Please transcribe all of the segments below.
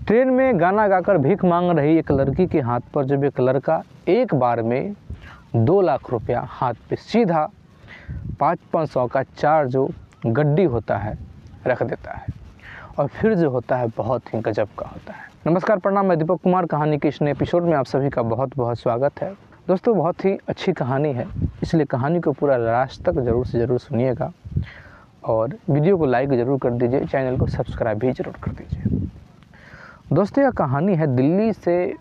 Train में गाना गाकर भीख मांग रही एक लड़की के हाथ पर जब एक लड़का एक बार में 2 लाख रुपया हाथ पे सीधा 500 का 4 जो गड्डी होता है रख देता है, और फिर जो होता है बहुत ही गजब का होता है। नमस्कार, प्रणाम, मैं दीपक कुमार। कहानी के इस नए एपिसोड में आप सभी का बहुत बहुत स्वागत है। दोस्तों, बहुत ही अच्छी कहानी है, इसलिए कहानी को पूरा लास्ट तक ज़रूर से ज़रूर सुनिएगा और वीडियो को लाइक ज़रूर कर दीजिए, चैनल को सब्सक्राइब भी ज़रूर कर दीजिए। दोस्तों, यह कहानी है दिल्ली से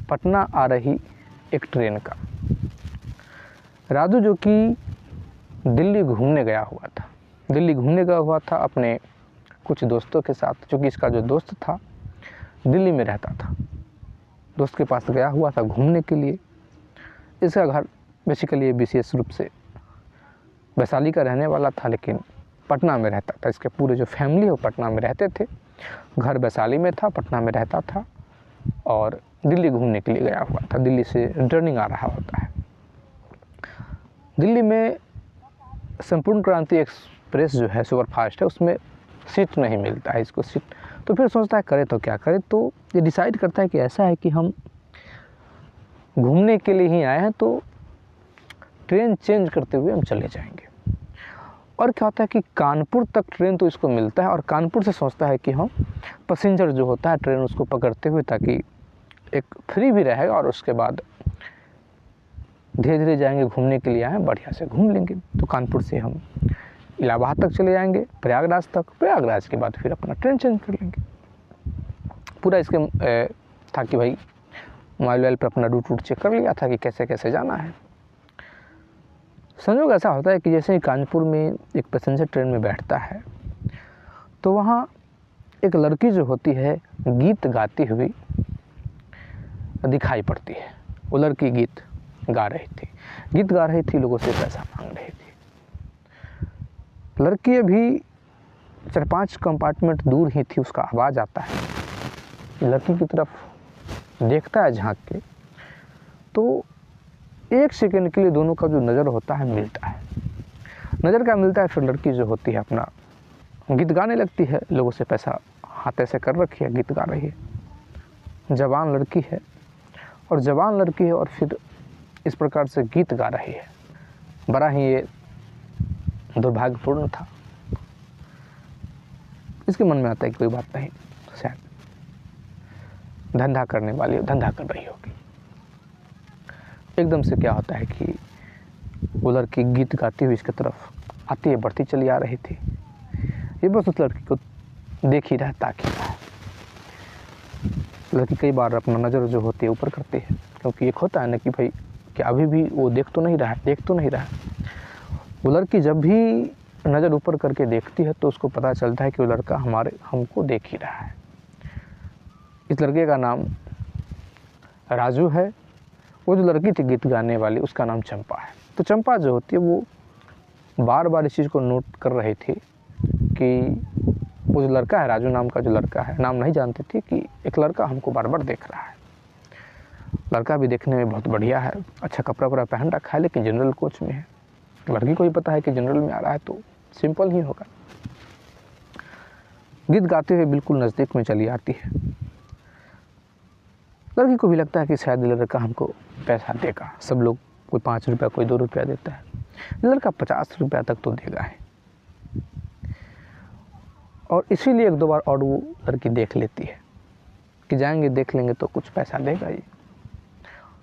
पटना आ रही एक ट्रेन का। राजू जो कि दिल्ली घूमने गया हुआ था अपने कुछ दोस्तों के साथ, क्योंकि इसका जो दोस्त था दिल्ली में रहता था। दोस्त के पास गया हुआ था घूमने के लिए। इसका घर बेसिकली विशेष रूप से वैशाली का रहने वाला था, लेकिन पटना में रहता था। इसके पूरे जो फैमिली है वो पटना में रहते थे। घर वैशाली में था, पटना में रहता था और दिल्ली घूमने के लिए गया हुआ था। दिल्ली से रिटर्निंग आ रहा होता है। दिल्ली में संपूर्ण क्रांति एक्सप्रेस जो है सुपरफास्ट है, उसमें सीट नहीं मिलता है इसको सीट। तो फिर सोचता है करे तो क्या करे, तो ये डिसाइड करता है कि ऐसा है कि हम घूमने के लिए ही आए हैं, तो ट्रेन चेंज करते हुए हम चले जाएंगे। और क्या होता है कि कानपुर तक ट्रेन तो इसको मिलता है, और कानपुर से सोचता है कि हम पैसेंजर जो होता है ट्रेन उसको पकड़ते हुए, ताकि एक फ्री भी रहेगा और उसके बाद धीरे धीरे जाएंगे घूमने के लिए आए हैं, बढ़िया से घूम लेंगे। तो कानपुर से हम इलाहाबाद तक चले जाएंगे, प्रयागराज तक, प्रयागराज के बाद फिर अपना ट्रेन चेंज कर लेंगे। पूरा इसके था कि भाई मोबाइल पर अपना रूट चेक कर लिया था कि कैसे कैसे जाना है। संयोग ऐसा होता है कि जैसे ही कानपुर में एक पैसेंजर ट्रेन में बैठता है, तो वहाँ एक लड़की जो होती है गीत गाती हुई दिखाई पड़ती है। वो लड़की गीत गा रही थी, लोगों से पैसा मांग रही थी। लड़की अभी 4-5 कंपार्टमेंट दूर ही थी। उसका आवाज़ आता है, लड़की की तरफ देखता है झांक के, तो 1 सेकंड के लिए दोनों का जो नज़र होता है मिलता है। फिर लड़की जो होती है अपना गीत गाने लगती है। लोगों से पैसा हाथ ऐसे कर रखी है, गीत गा रही है। जवान लड़की है और फिर इस प्रकार से गीत गा रही है। बड़ा ही ये दुर्भाग्यपूर्ण था। इसके मन में आता है कि कोई बात नहीं, शायद धंधा करने वाली धंधा कर रही होगी। एकदम से क्या होता है कि वो लड़की गीत गाती हुई इसकी तरफ आती है, बढ़ती चली आ रही थी। ये बस उस लड़की को देख ही रहा, ताकि रहा है। लड़की कई बार अपना नज़र जो होती है ऊपर करती है, क्योंकि एक होता है ना कि भाई कि अभी भी वो देख तो नहीं रहा है। वो लड़की जब भी नज़र ऊपर करके देखती है तो उसको पता चलता है कि वो लड़का हमको देख ही रहा है। इस लड़के का नाम राजू है। वो जो लड़की थी गीत गाने वाली, उसका नाम चंपा है। तो चंपा जो होती है वो बार बार इस चीज़ को नोट कर रही थी कि वो जो लड़का है, राजू नाम का जो लड़का है, नाम नहीं जानती थी कि एक लड़का हमको बार बार देख रहा है। लड़का भी देखने में बहुत बढ़िया है, अच्छा कपड़ा वपड़ा पहन रखा है, लेकिन जनरल कोच में है। लड़की को भी पता है कि जनरल में आ रहा है तो सिंपल ही होगा। गीत गाते हुए बिल्कुल नज़दीक में चली आती है। लड़की को भी लगता है कि शायद लड़का हमको पैसा देगा। सब लोग कोई 5 रुपया, कोई 2 रुपया देता है, लड़का 50 रुपया तक तो देगा है। और इसीलिए 1-2 बार और वो लड़की देख लेती है कि जाएंगे देख लेंगे तो कुछ पैसा देगा ये।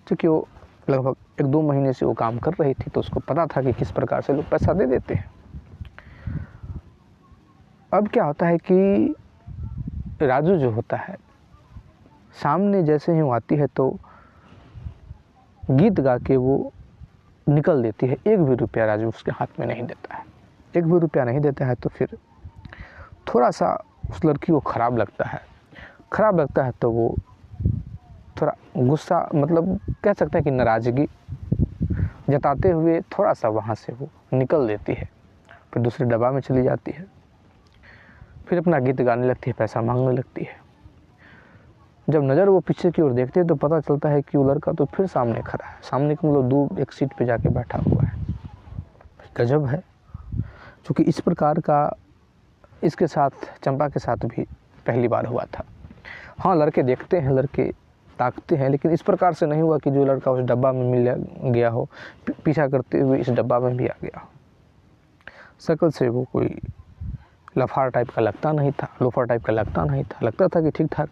क्योंकि वो लगभग 1-2 महीने से वो काम कर रही थी, तो उसको पता था कि किस प्रकार से लोग पैसा दे देते हैं। अब क्या होता है कि राजू जो होता है, सामने जैसे ही वो आती है तो गीत गा के वो निकल देती है। 1 भी रुपया राजू उसके हाथ में नहीं देता है। 1 भी रुपया नहीं देता है तो फिर थोड़ा सा उस लड़की को ख़राब लगता है। तो वो थोड़ा गुस्सा, मतलब कह सकते हैं कि नाराज़गी जताते हुए थोड़ा सा वहाँ से वो निकल देती है। फिर दूसरे डब्बा में चली जाती है, फिर अपना गीत गाने लगती है, पैसा मांगने लगती है। जब नज़र वो पीछे की ओर देखते हैं तो पता चलता है कि वो लड़का तो फिर सामने खड़ा है। सामने के मतलब दूर एक सीट पे जाके बैठा हुआ है। गजब है, क्योंकि इस प्रकार का इसके साथ, चंपा के साथ भी पहली बार हुआ था। हाँ, लड़के देखते हैं, लड़के ताकते हैं, लेकिन इस प्रकार से नहीं हुआ कि जो लड़का उस डब्बा में मिल गया हो, पीछा करते हुए इस डब्बा में भी आ गया हो। शक्ल से वो कोई लफार टाइप का लगता नहीं था, लोफर टाइप का लगता नहीं था, लगता था कि ठीक ठाक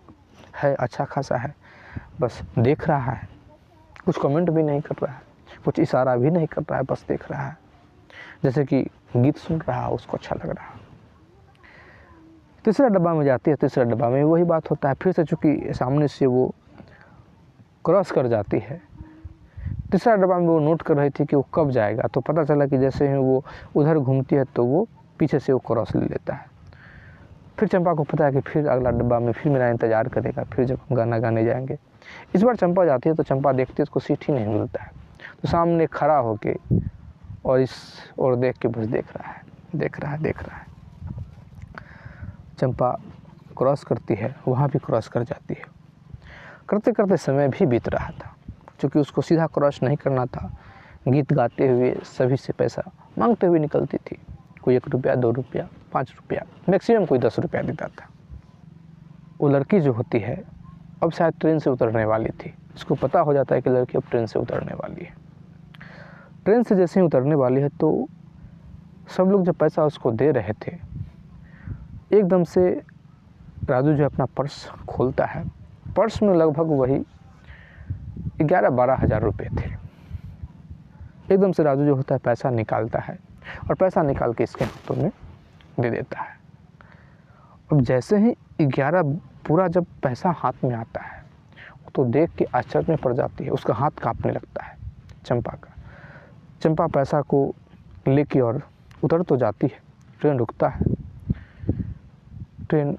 है, अच्छा खासा है, बस देख रहा है, कुछ कमेंट भी नहीं कर रहा है, कुछ इशारा भी नहीं कर रहा है, बस देख रहा है, जैसे कि गीत सुन रहा, उसको अच्छा लग रहा। तीसरा डब्बा में जाती है, तीसरा डब्बा में वही बात होता है, फिर से चूँकि सामने से वो क्रॉस कर जाती है। तीसरा डब्बा में वो नोट कर रही थी कि वो कब जाएगा, तो पता चला कि जैसे ही वो उधर घूमती है तो वो पीछे से वो क्रॉस ले लेता है। फिर चंपा को पता है कि फिर अगला डब्बा में फिर मेरा इंतज़ार करेगा, फिर जब हम गाना गाने जाएंगे। इस बार चंपा जाती है तो चंपा देखती है उसको सीट ही नहीं मिलता है, तो सामने खड़ा होके और इस और देख के बस देख रहा है, देख रहा है, देख रहा है। चंपा क्रॉस करती है, वहाँ भी क्रॉस कर जाती है। करते करते समय भी बीत रहा था, क्योंकि उसको सीधा क्रॉस नहीं करना था। गीत गाते हुए सभी से पैसा मांगते हुए निकलती थी। कोई 1 रुपया, 2 रुपया, 5 रुपया, मैक्सिमम कोई 10 रुपया देता था। वो लड़की जो होती है अब शायद ट्रेन से उतरने वाली थी। उसको पता हो जाता है कि लड़की अब ट्रेन से उतरने वाली है। ट्रेन से जैसे ही उतरने वाली है तो सब लोग जब पैसा उसको दे रहे थे, एकदम से राजू जो अपना पर्स खोलता है, पर्स में लगभग वही 11-12 हज़ार रुपये थे। एकदम से राजू जो होता है पैसा निकालता है और पैसा निकाल के इसके हाथों में दे देता है। अब जैसे ही 11 पूरा जब पैसा हाथ में आता है तो देख के आश्चर्य में पड़ जाती है, उसका हाथ कांपने लगता है चंपा का। चंपा पैसा को लेके और उतर तो जाती है, ट्रेन रुकता है। ट्रेन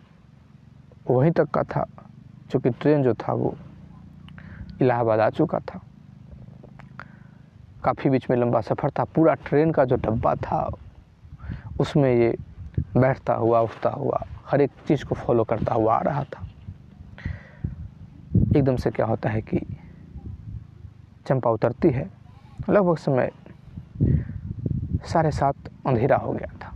वहीं तक का था, क्योंकि ट्रेन जो था वो इलाहाबाद आ चुका था। काफ़ी बीच में लंबा सफ़र था। पूरा ट्रेन का जो डब्बा था उसमें ये बैठता हुआ, उठता हुआ, हर एक चीज़ को फॉलो करता हुआ आ रहा था। एकदम से क्या होता है कि चंपा उतरती है, लगभग समय 7:30 अंधेरा हो गया था।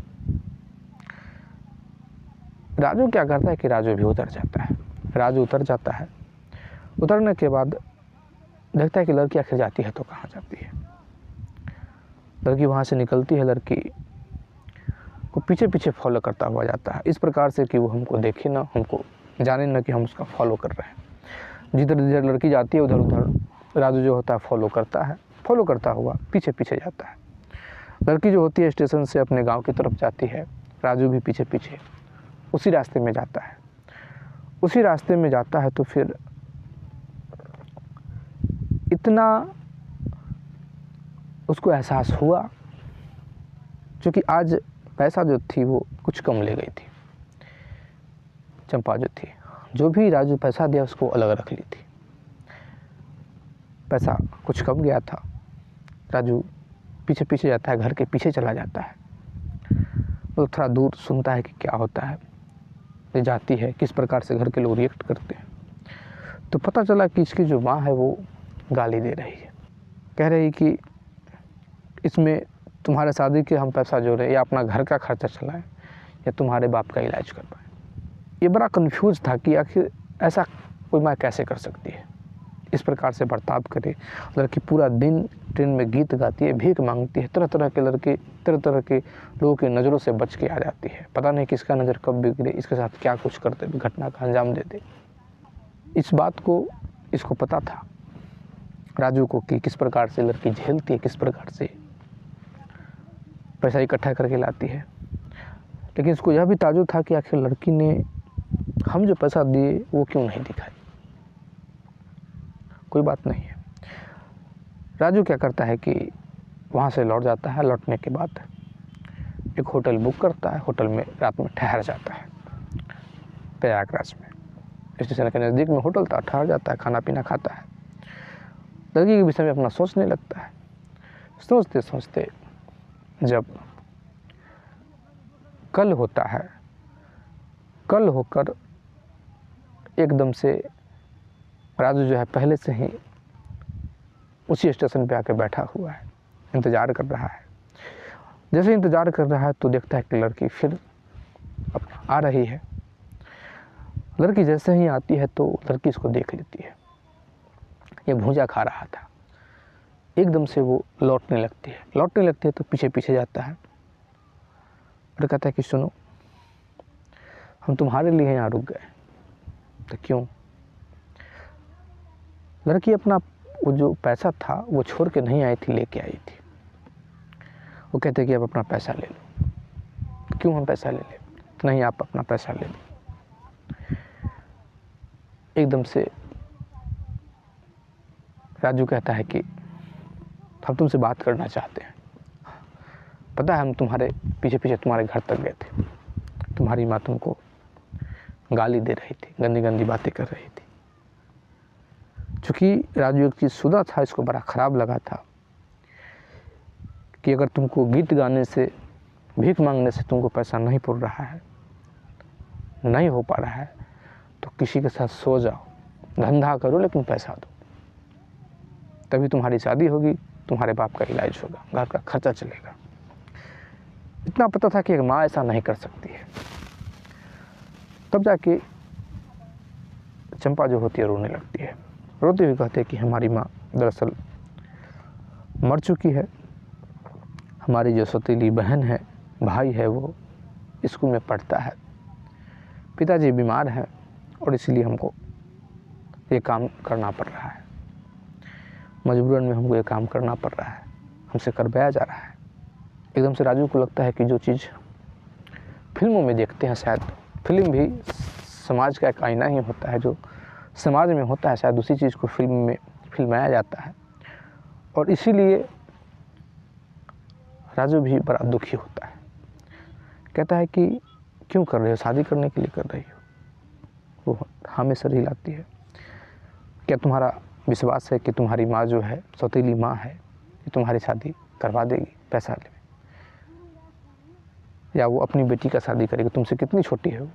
राजू क्या करता है कि राजू भी उतर जाता है। राजू उतर जाता है। उतरने के बाद देखता है कि लड़की आखिर जाती है तो कहाँ जाती है। लड़की वहाँ से निकलती है, लड़की को पीछे पीछे फॉलो करता हुआ जाता है, इस प्रकार से कि वो हमको देखे ना, हमको जाने ना कि हम उसका फॉलो कर रहे हैं। जिधर जिधर लड़की जाती है उधर उधर राजू जो होता है फॉलो करता है, फॉलो करता हुआ पीछे पीछे जाता है। लड़की जो होती है स्टेशन से अपने गांव की तरफ जाती है, राजू भी पीछे पीछे उसी रास्ते में जाता है। उसी रास्ते में जाता है तो फिर इतना उसको एहसास हुआ, क्योंकि आज पैसा जो थी वो कुछ कम ले गई थी। चंपा जो थी, जो भी राजू पैसा दिया उसको अलग रख ली थी। पैसा कुछ कम गया था। राजू पीछे पीछे जाता है, घर के पीछे चला जाता है। तो थोड़ा दूर सुनता है कि क्या होता है, ये जाती है, किस प्रकार से घर के लोग रिएक्ट करते हैं। तो पता चला कि इसकी जो माँ है वो गाली दे रही है, कह रही कि इसमें तुम्हारे शादी के हम पैसा जोड़े या अपना घर का खर्चा चलाएं या तुम्हारे बाप का इलाज करवाएं। ये बड़ा कंफ्यूज था कि आखिर ऐसा कोई माँ कैसे कर सकती है, इस प्रकार से बर्ताव करे। लड़की पूरा दिन ट्रेन में गीत गाती है, भीख मांगती है, तरह तरह के लड़के, तरह तरह के लोगों की नज़रों से बच के आ जाती है। पता नहीं किसका नज़र कब बिगड़े, इसके साथ क्या कुछ करते, घटना का अंजाम देते। इस बात को इसको पता था राजू को कि किस प्रकार से लड़की झेलती है, किस प्रकार से पैसा इकट्ठा करके लाती है। लेकिन इसको यह भी ताजुब था कि आखिर लड़की ने हम जो पैसा दिए वो क्यों नहीं दिखाई। कोई बात नहीं है। राजू क्या करता है कि वहाँ से लौट जाता है। लौटने के बाद एक होटल बुक करता है, होटल में रात में ठहर जाता है। प्रयागराज में स्टेशन के नज़दीक में होटल था, ठहर जाता है, खाना पीना खाता है। लड़की के विषय में अपना सोचने लगता है। सोचते सोचते जब कल होता है, कल होकर एकदम से राजू जो है पहले से ही उसी स्टेशन पे आके बैठा हुआ है, इंतज़ार कर रहा है। जैसे इंतज़ार कर रहा है तो देखता है कि लड़की फिर आ रही है। लड़की जैसे ही आती है तो लड़की इसको देख लेती है, ये भूजा खा रहा था। एकदम से वो लौटने लगती है तो पीछे पीछे जाता है और कहता है कि सुनो, हम तुम्हारे लिए यहाँ रुक गए। तो क्यों? लड़की अपना वो जो पैसा था वो छोड़ के नहीं आई थी, लेके आई थी। वो कहते कि आप अपना पैसा ले लो। क्यों हम पैसा ले लें? नहीं, आप अपना पैसा ले लो। एकदम से राजू कहता है कि हम तुमसे बात करना चाहते हैं। पता है हम तुम्हारे पीछे पीछे तुम्हारे घर तक गए थे, तुम्हारी माँ तुमको गाली दे रही थी, गंदी गंदी बातें कर रही थी। चूँकि राजू एक चीज़ सुना था, इसको बड़ा ख़राब लगा था कि अगर तुमको गीत गाने से, भीख मांगने से तुमको पैसा नहीं पुर रहा है, नहीं हो पा रहा है, तो किसी के साथ सो जाओ, धंधा करो, लेकिन पैसा दो, तभी तुम्हारी शादी होगी, तुम्हारे बाप का इलाज होगा, घर का खर्चा चलेगा। इतना पता था कि एक माँ ऐसा नहीं कर सकती है। तब जाके चंपा जो होती है रोने लगती है। रोते हुए कहते हैं कि हमारी माँ दरअसल मर चुकी है, हमारी जो सौतेली बहन है, भाई है, वो स्कूल में पढ़ता है, पिताजी बीमार हैं और इसलिए हमको ये काम करना पड़ रहा है, मजबूरन में हमको ये काम करना पड़ रहा है, हमसे करवाया जा रहा है। एकदम से राजू को लगता है कि जो चीज़ फिल्मों में देखते हैं, शायद फिल्म भी समाज का एक आईना ही होता है, जो समाज में होता है शायद उसी चीज़ को फिल्म में फिल्माया जाता है। और इसीलिए राजू भी बड़ा दुखी होता है। कहता है कि क्यों कर रहे हो, शादी करने के लिए कर रही हो? वो हाँ में सर हिलाती है। क्या तुम्हारा विश्वास है कि तुम्हारी माँ जो है, सौतेली माँ है, कि तुम्हारी शादी करवा देगी पैसा ले, या वो अपनी बेटी का शादी करेगी? तुमसे कितनी छोटी है वो?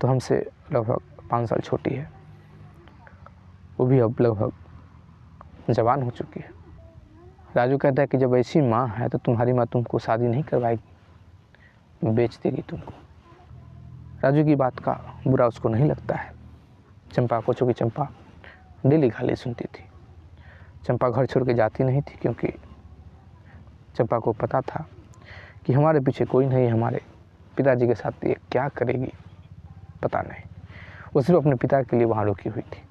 तो हमसे लगभग 5 साल छोटी है, वो भी अब लगभग जवान हो चुकी है। राजू कहता है कि जब ऐसी माँ है तो तुम्हारी माँ तुमको शादी नहीं करवाएगी, बेच देगी तुमको। राजू की बात का बुरा उसको नहीं लगता है, चंपा को, चूँकि चंपा डेली गाली सुनती थी। चंपा घर छोड़ के जाती नहीं थी, क्योंकि चंपा को पता था कि हमारे पीछे कोई नहीं, हमारे पिताजी के साथ ये क्या करेगी पता नहीं। वो सिर्फ अपने पिता के लिए वहाँ रुकी हुई थी।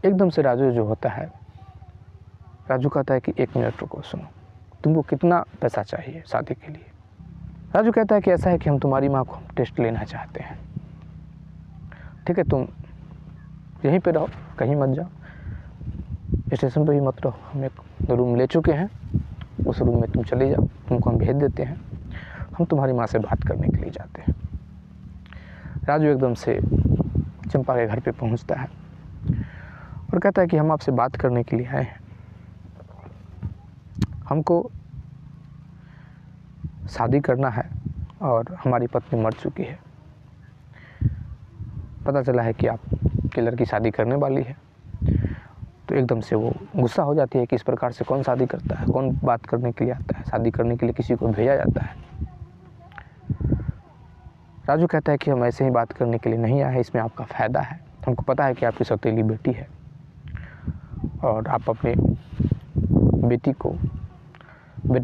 एकदम से राजू जो होता है, राजू कहता है कि 1 मिनट रुको, सुनो, तुमको कितना पैसा चाहिए शादी के लिए? राजू कहता है कि ऐसा है कि हम तुम्हारी माँ को टेस्ट लेना चाहते हैं। ठीक है, तुम यहीं पे रहो, कहीं मत जाओ, स्टेशन पे भी मत रहो, हम एक रूम ले चुके हैं, उस रूम में तुम चले जाओ, तुमको हम भेज देते हैं, हम तुम्हारी माँ से बात करने के लिए जाते हैं। राजू एकदम से चंपा के घर पे पहुंचता है और कहता है कि हम आपसे बात करने के लिए आए हैं, हमको शादी करना है और हमारी पत्नी मर चुकी है। पता चला है कि आपकी लड़की शादी करने वाली है। तो एकदम से वो गुस्सा हो जाती है कि इस प्रकार से कौन शादी करता है, कौन बात करने के लिए आता है, शादी करने के लिए किसी को भेजा जाता है। राजू कहता है कि हम ऐसे ही बात करने के लिए नहीं आए हैं, इसमें आपका फ़ायदा है। हमको पता है कि आपकी सौतेली बेटी है और आप अपने बेटे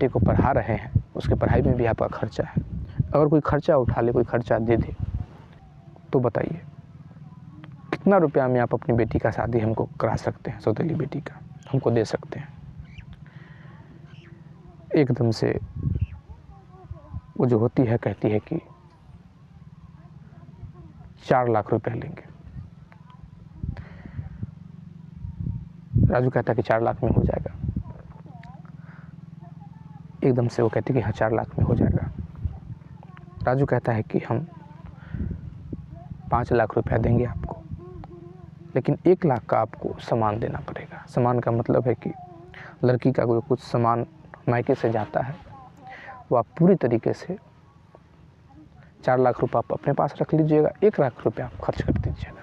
को पढ़ा रहे हैं, उसके पढ़ाई में भी आपका खर्चा है। अगर कोई खर्चा उठा ले, कोई खर्चा दे दे, तो बताइए कितना रुपया में आप अपनी बेटी का शादी हमको करा सकते हैं, सौतेली बेटी का हमको दे सकते हैं। एकदम से वो जो होती है कहती है कि 4 लाख रुपए लेंगे। राजू कहता है कि 4 लाख में हो जाएगा। एकदम से वो कहती है कि हाँ 4 लाख में हो जाएगा। राजू कहता है कि हम 5 लाख रुपया देंगे आपको, लेकिन 1 लाख का आपको सामान देना पड़ेगा। सामान का मतलब है कि लड़की का कोई कुछ सामान मायके से जाता है, वो आप पूरी तरीके से 4 लाख रुपये आप अपने पास रख लीजिएगा, 1 लाख रुपये आप खर्च कर दीजिएगा।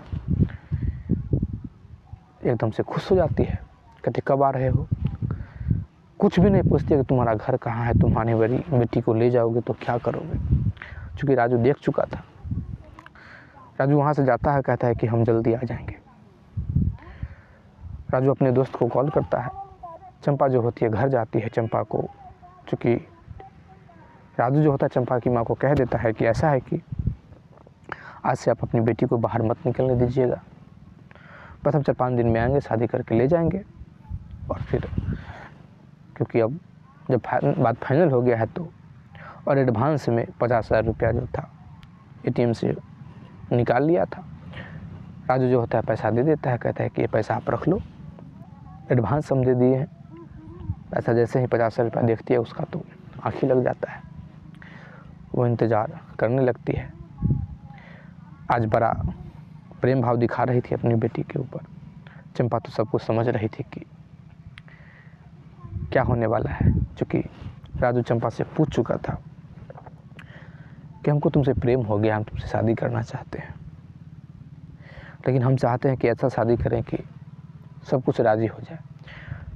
एकदम से खुश हो जाती है, कहते कब आ रहे हो? कुछ भी नहीं पूछती कि तुम्हारा घर कहाँ है, तुम्हारी बेटी को ले जाओगे तो क्या करोगे। चूँकि राजू देख चुका था, राजू वहाँ से जाता है, कहता है कि हम जल्दी आ जाएंगे। राजू अपने दोस्त को कॉल करता है। चंपा जो होती है घर जाती है। चंपा को, चूँकि राजू जो होता है चंपा की माँ को कह देता है कि ऐसा है कि आज से आप अपनी बेटी को बाहर मत निकलने दीजिएगा, बस हम 4-5 दिन में आएंगे, शादी करके ले जाएंगे। और फिर क्योंकि अब जब बात फाइनल हो गया है तो, और एडवांस में 50,000 रुपया जो था ATM से निकाल लिया था। राजू जो होता है पैसा दे देता है, कहता है कि ये पैसा आप रख लो, एडवांस हम दे दिए हैं। पैसा जैसे ही 50,000 रुपया देखती है उसका तो आँख ही लग जाता है। वो इंतज़ार करने लगती है। आज बड़ा प्रेम भाव दिखा रही थी अपनी बेटी के ऊपर। चंपा तो सब कुछ समझ रही थी कि क्या होने वाला है, क्योंकि राजू चंपा से पूछ चुका था कि हमको तुमसे प्रेम हो गया, हम तुमसे शादी करना चाहते हैं, लेकिन हम चाहते हैं कि ऐसा शादी करें कि सब कुछ राज़ी हो जाए,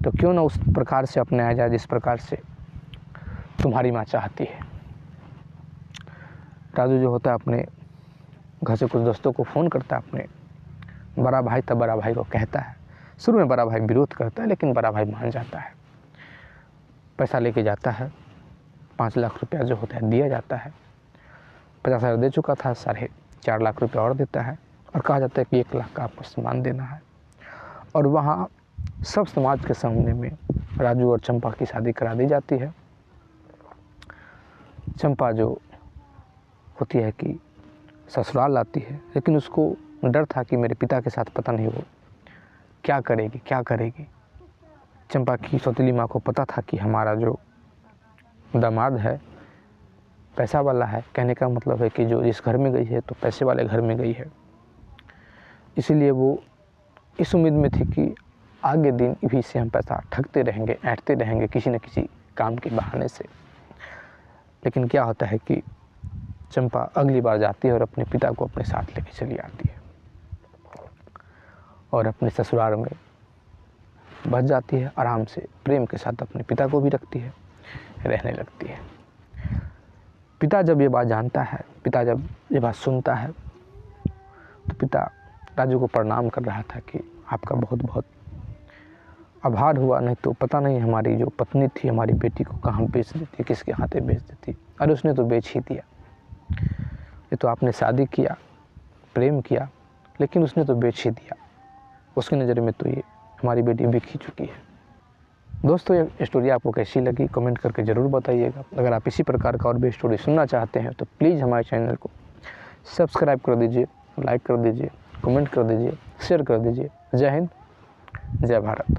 तो क्यों ना उस प्रकार से अपनाया जाए जिस प्रकार से तुम्हारी माँ चाहती है। राजू जो होता है अपने घर से कुछ दोस्तों को फ़ोन करता है, अपने बड़ा भाई तब बड़ा भाई को कहता है। शुरू में बड़ा भाई विरोध करता है, लेकिन बड़ा भाई मान जाता है। पैसा लेके जाता है। 5 लाख रुपया जो होता है दिया जाता है। 50,000 दे चुका था, 4.5 लाख रुपया और देता है, और कहा जाता है कि 1 लाख का आपको सामान देना है। और वहाँ सब समाज के सामने में राजू और चंपा की शादी करा दी जाती है। चंपा जो होती है कि ससुराल आती है, लेकिन उसको डर था कि मेरे पिता के साथ पता नहीं वो क्या करेगी। चंपा की सौतेली माँ को पता था कि हमारा जो दामाद है पैसा वाला है, कहने का मतलब है कि जो जिस घर में गई है तो पैसे वाले घर में गई है। इसीलिए वो इस उम्मीद में थी कि आगे दिन भी से हम पैसा ठगते रहेंगे, ऐंठते रहेंगे किसी न किसी काम के बहाने से। लेकिन क्या होता है कि चंपा अगली बार जाती है और अपने पिता को अपने साथ लेके चली आती है और अपने ससुराल में बस जाती है। आराम से प्रेम के साथ अपने पिता को भी रखती है, रहने लगती है। पिता जब ये बात जानता है, पिता जब ये बात सुनता है, तो पिता राजू को प्रणाम कर रहा था कि आपका बहुत बहुत आभार हुआ, नहीं तो पता नहीं हमारी जो पत्नी थी हमारी बेटी को कहाँ बेच देती, किसके हाथे बेच देती। और उसने तो बेच ही दिया। ये तो आपने शादी किया, प्रेम किया, लेकिन उसने तो बेच ही दिया। उसकी नज़र में तो ये हमारी बेटी बिक ही चुकी है। दोस्तों, ये स्टोरी आपको कैसी लगी कमेंट करके ज़रूर बताइएगा। अगर आप इसी प्रकार का और भी स्टोरी सुनना चाहते हैं तो प्लीज़ हमारे चैनल को सब्सक्राइब कर दीजिए, लाइक कर दीजिए, कमेंट कर दीजिए, शेयर कर दीजिए। जय हिंद, जय भारत।